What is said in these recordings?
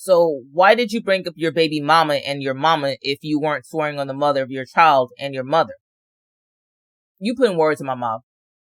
So why did you bring up your baby mama and your mama if you weren't swearing on the mother of your child and your mother? You putting words in my mouth.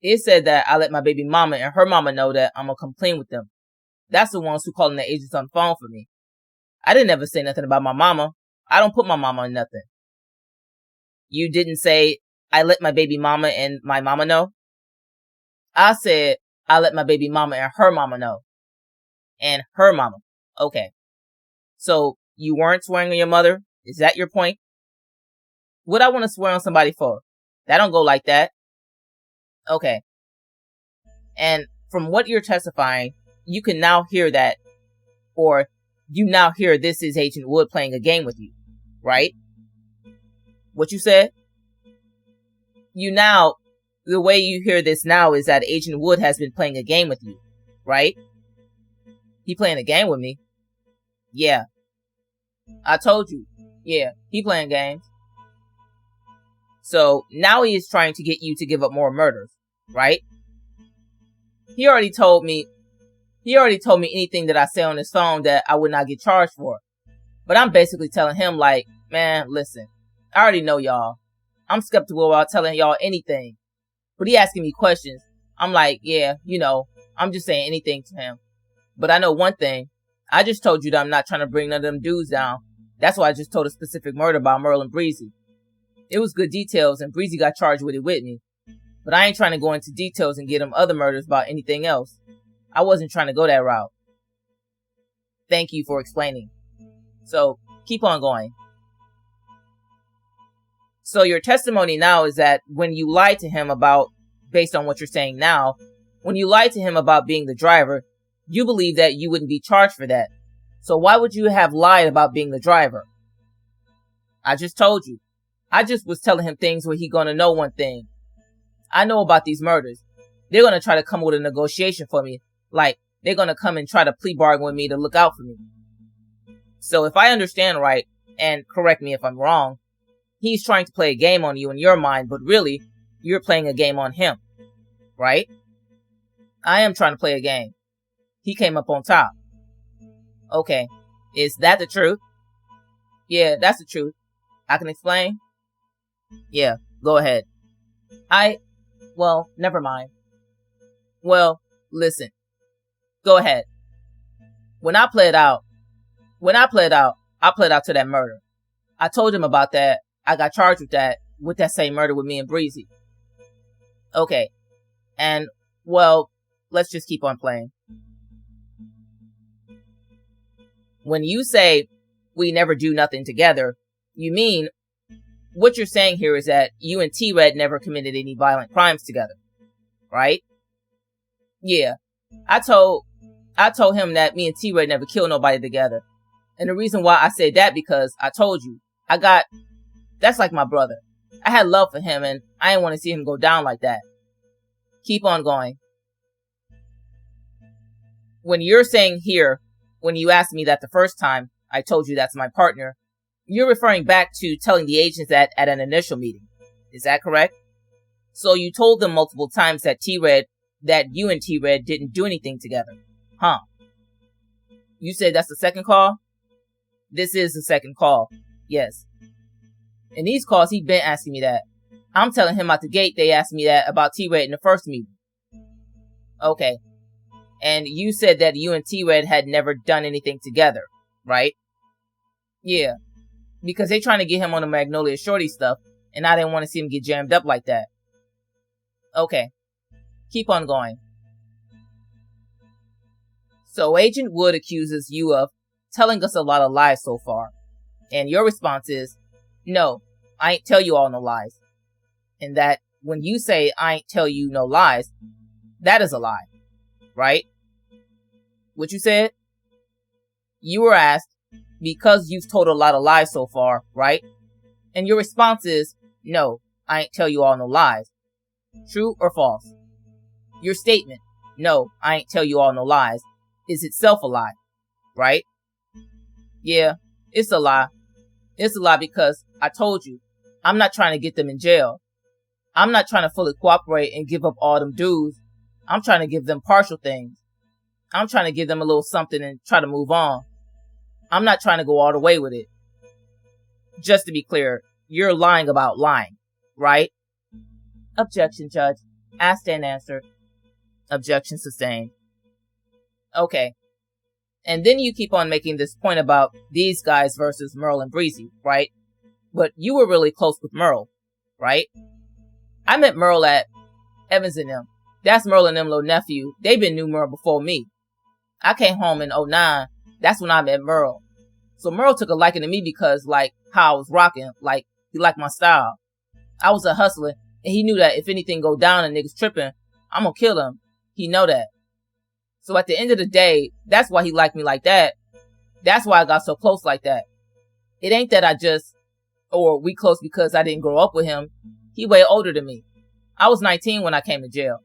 It said that I let my baby mama and her mama know that I'm gonna complain with them. That's the ones who calling the agents on the phone for me. I didn't ever say nothing about my mama. I don't put my mama on nothing. You didn't say, I let my baby mama and my mama know? I said, I let my baby mama and her mama know. And her mama. Okay. So, you weren't swearing on your mother? Is that your point? What I want to swear on somebody for? That don't go like that. Okay. And from what you're testifying, you can now hear that, or you now hear this is Agent Wood playing a game with you, right? What you said? The way you hear this now is that Agent Wood has been playing a game with you, right? He playing a game with me? Yeah. I told you. Yeah, he playing games. So now he is trying to get you to give up more murders, right? He already told me anything that I say on his phone that I would not get charged for. But I'm basically telling him like, man, listen, I already know y'all. I'm skeptical about telling y'all anything. But he asking me questions. I'm like, yeah, I'm just saying anything to him. But I know one thing. I just told you that I'm not trying to bring none of them dudes down. That's why I just told a specific murder about Merle and Breezy. It was good details and Breezy got charged with it with me. But I ain't trying to go into details and get him other murders about anything else. I wasn't trying to go that route. Thank you for explaining. So, keep on going. So your testimony now is that when you lied to him about, based on what you're saying now, when you lied to him about being the driver, you believe that you wouldn't be charged for that. So why would you have lied about being the driver? I just told you. I just was telling him things where he gonna know one thing. I know about these murders. They're gonna try to come with a negotiation for me. Like, they're gonna come and try to plea bargain with me to look out for me. So if I understand right, and correct me if I'm wrong, he's trying to play a game on you in your mind, but really, you're playing a game on him. Right? I am trying to play a game. He came up on top. Okay. Is that the truth? Yeah, that's the truth. I can explain? Yeah, go ahead. Well, never mind. Well, listen. Go ahead. When I played out, I played out to that murder. I told him about that. I got charged with that same murder with me and Breezy. Okay. And, well, let's just keep on playing. When you say we never do nothing together, you mean, what you're saying here is that you and T-Red never committed any violent crimes together. Right? Yeah. I told him that me and T-Red never killed nobody together. And the reason why I say that because I told you, that's like my brother. I had love for him and I didn't want to see him go down like that. Keep on going. When you're saying here, when you asked me that the first time, I told you that's my partner, you're referring back to telling the agents that at an initial meeting. Is that correct? So you told them multiple times that you and T-Red didn't do anything together. Huh? You said that's the second call? This is the second call. Yes. In these calls, he been asking me that. I'm telling him out the gate they asked me that about T-Red in the first meeting. Okay. And you said that you and T-Red had never done anything together, right? Yeah. Because they trying to get him on the Magnolia Shorty stuff, and I didn't want to see him get jammed up like that. Okay. Keep on going. So Agent Wood accuses you of telling us a lot of lies so far. And your response is, no, I ain't tell you all no lies. And that when you say I ain't tell you no lies, that is a lie. Right? What you said? You were asked, because you've told a lot of lies so far, right? And your response is, no, I ain't tell you all no lies. True or false? Your statement, no, I ain't tell you all no lies, is itself a lie, right? Yeah, it's a lie. It's a lie because I told you, I'm not trying to get them in jail. I'm not trying to fully cooperate and give up all them dues. I'm trying to give them partial things. I'm trying to give them a little something and try to move on. I'm not trying to go all the way with it. Just to be clear, you're lying about lying, right? Objection, Judge. Asked and answered. Objection sustained. Okay. And then you keep on making this point about these guys versus Merle and Breezy, right? But you were really close with Merle, right? I met Merle at Evans and them. That's Merle and them little nephew. They been knew Merle before me. I came home in 2009. That's when I met Merle. So Merle took a liking to me because, like, how I was rocking. Like, he liked my style. I was a hustler, and he knew that if anything go down and niggas tripping, I'm gonna kill him. He know that. So at the end of the day, that's why he liked me like that. That's why I got so close like that. It ain't that or we close because I didn't grow up with him. He way older than me. I was 19 when I came to jail.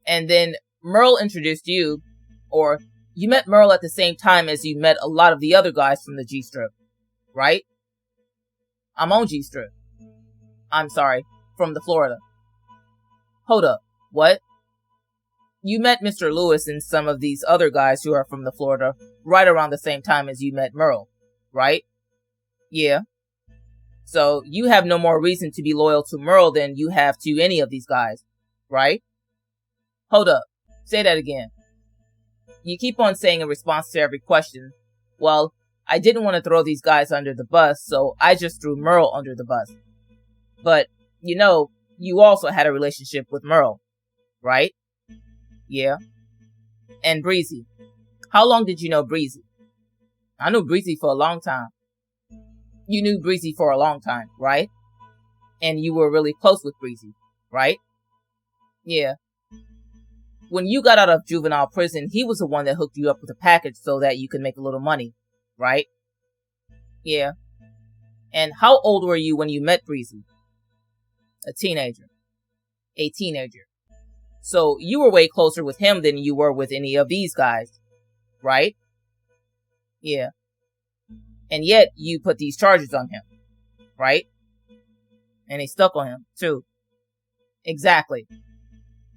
And then Merle introduced you, or you met Merle at the same time as you met a lot of the other guys from the G-Strip, right? I'm on G-Strip. I'm sorry, from the Florida. Hold up, what? You met Mr. Lewis and some of these other guys who are from the Florida right around the same time as you met Merle, right? Yeah. So you have no more reason to be loyal to Merle than you have to any of these guys, right? Hold up. Say that again. You keep on saying in response to every question, well, I didn't want to throw these guys under the bus, so I just threw Merle under the bus. But, you know, you also had a relationship with Merle, right? Yeah. And Breezy. How long did you know Breezy? I knew Breezy for a long time. You knew Breezy for a long time, right? And you were really close with Breezy, right? Yeah. When you got out of juvenile prison, he was the one that hooked you up with a package so that you could make a little money, right? Yeah. And how old were you when you met Breezy? A teenager. A teenager. So you were way closer with him than you were with any of these guys, right? Yeah. And yet you put these charges on him, right? And they stuck on him, too. Exactly.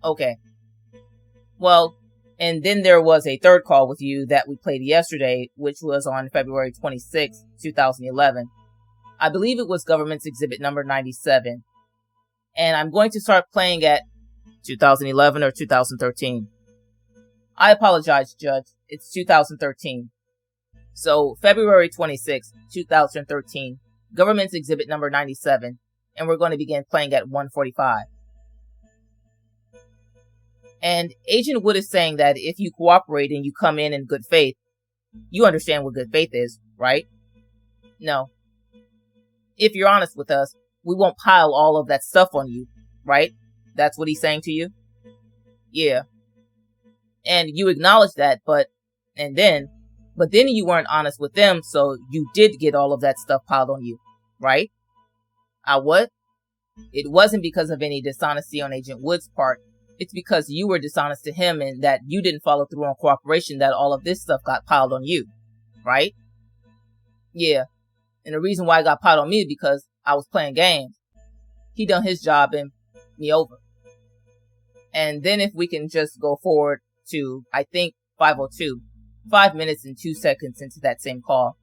Okay. Well, and then there was a third call with you that we played yesterday, which was on February 26, 2011. I believe it was government's exhibit number 97. And I'm going to start playing at 2011 or 2013. I apologize, Judge. It's 2013. So, February 26, 2013, government's exhibit number 97, and we're going to begin playing at 1:45. And Agent Wood is saying that if you cooperate and you come in good faith, you understand what good faith is, right? No. If you're honest with us, we won't pile all of that stuff on you, right? That's what he's saying to you? Yeah. And you acknowledge that, but then you weren't honest with them, so you did get all of that stuff piled on you, right? What? It wasn't because of any dishonesty on Agent Wood's part. It's because you were dishonest to him and that you didn't follow through on cooperation that all of this stuff got piled on you, right? Yeah. And the reason why it got piled on me is because I was playing games. He done his job and me over. And then if we can just go forward to, I think, 5:02, 5 minutes and 2 seconds into that same call.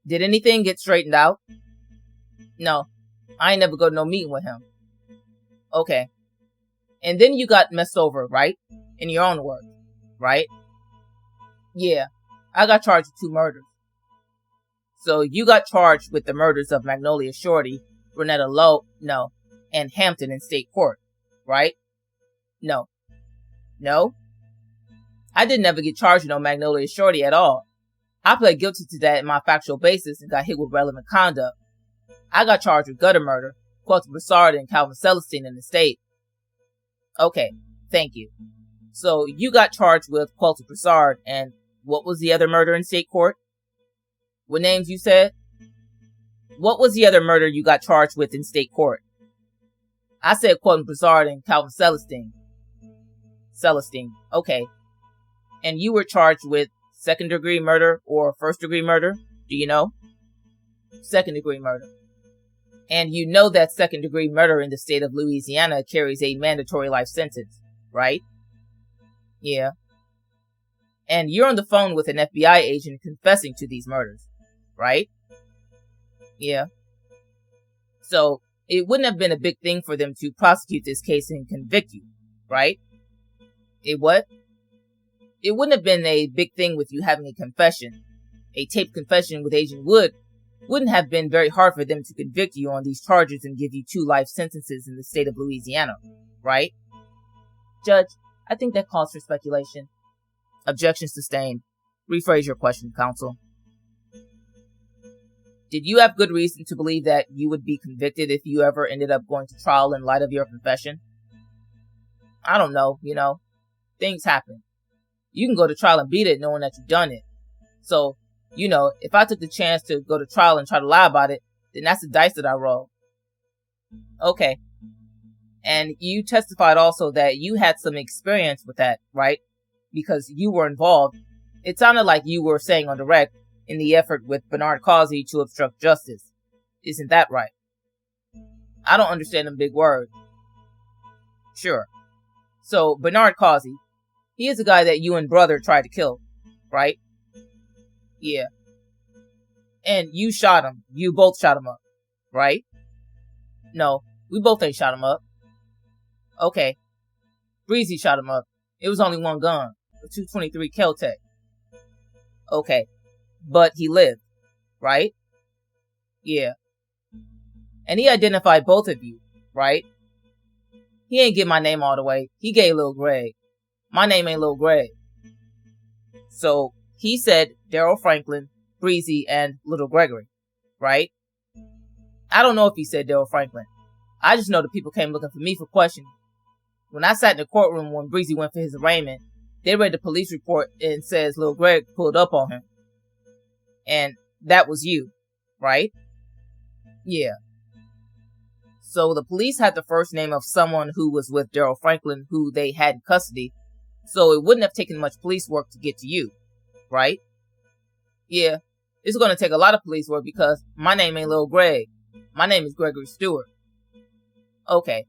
Did anything get straightened out? No. I ain't never go to no meeting with him. Okay. And then you got messed over, right? In your own words, right? Yeah. I got charged with 2 murders. So you got charged with the murders of Magnolia Shorty, Renetta Lowe, no, and Hampton in state court, right? No. No? I didn't ever get charged with no Magnolia Shorty at all. I pled guilty to that in my factual basis and got hit with relevant conduct. I got charged with gutter murder, Quentin Broussard and Calvin Celestine in the state. Okay, thank you. So you got charged with Quentin Broussard, and what was the other murder in state court? What names you said? What was the other murder you got charged with in state court? I said Quentin Broussard and Calvin Celestine. Celestine, okay. And you were charged with second-degree murder or first-degree murder? Do you know? Second-degree murder. And you know that second-degree murder in the state of Louisiana carries a mandatory life sentence, right? Yeah. And you're on the phone with an FBI agent confessing to these murders, right? Yeah. So it wouldn't have been a big thing for them to prosecute this case and convict you, right? It what? It wouldn't have been a big thing with you having a confession. A taped confession with Agent Wood wouldn't have been very hard for them to convict you on these charges and give you 2 life sentences in the state of Louisiana, right? Judge, I think that calls for speculation. Objection sustained. Rephrase your question, counsel. Did you have good reason to believe that you would be convicted if you ever ended up going to trial in light of your confession? I don't know, things happen. You can go to trial and beat it knowing that you've done it. So, if I took the chance to go to trial and try to lie about it, then that's the dice that I roll. Okay. And you testified also that you had some experience with that, right? Because you were involved. It sounded like you were saying on direct in the effort with Bernard Causey to obstruct justice. Isn't that right? I don't understand them big words. Sure. So, Bernard Causey, he is the guy that you and brother tried to kill, right? Yeah. And you shot him. You both shot him up, right? No, we both ain't shot him up. Okay. Breezy shot him up. It was only one gun, a 223 Kel-Tec. Okay. But he lived, right? Yeah. And he identified both of you, right? He ain't get my name all the way. He gave Lil Greg. My name ain't Lil Greg. So, he said Daryl Franklin, Breezy, and Little Gregory, right? I don't know if he said Daryl Franklin. I just know the people came looking for me for questioning. When I sat in the courtroom when Breezy went for his arraignment, they read the police report and says Lil Greg pulled up on him. And that was you, right? Yeah. So the police had the first name of someone who was with Daryl Franklin who they had in custody, so it wouldn't have taken much police work to get to you, right? Yeah, it's going to take a lot of police work because my name ain't Lil Greg. My name is Gregory Stewart. Okay.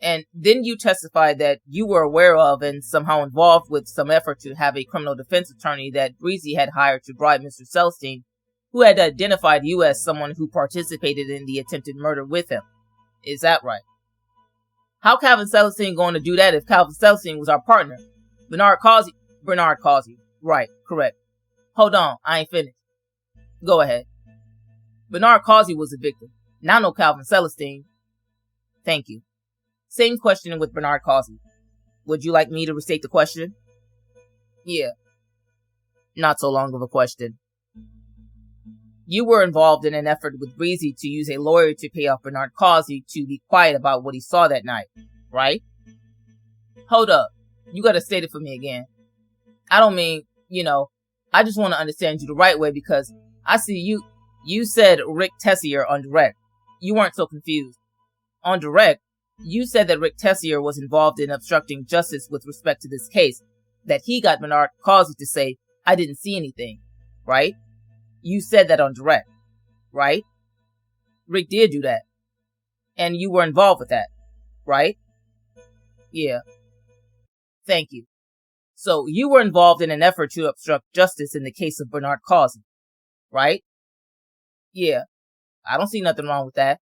And then you testified that you were aware of and somehow involved with some effort to have a criminal defense attorney that Breezy had hired to bribe Mr. Celestine, who had identified you as someone who participated in the attempted murder with him. Is that right? How Calvin Celestine going to do that if Calvin Celestine was our partner? Bernard Causey. Right, correct. Hold on, I ain't finished. Go ahead. Bernard Causey was the victim. Now no Calvin Celestine. Thank you. Same question with Bernard Causey. Would you like me to restate the question? Yeah. Not so long of a question. You were involved in an effort with Breezy to use a lawyer to pay off Bernard Causey to be quiet about what he saw that night, right? Hold up. You gotta state it for me again. I don't mean, I just want to understand you the right way because I see you said Rick Tessier on direct. You weren't so confused. On direct, you said that Rick Tessier was involved in obstructing justice with respect to this case, that he got Bernard Causey to say, I didn't see anything, right? You said that on direct, right? Rick did do that. And you were involved with that, right? Yeah. Thank you. So you were involved in an effort to obstruct justice in the case of Bernard Causey, right? Yeah. I don't see nothing wrong with that.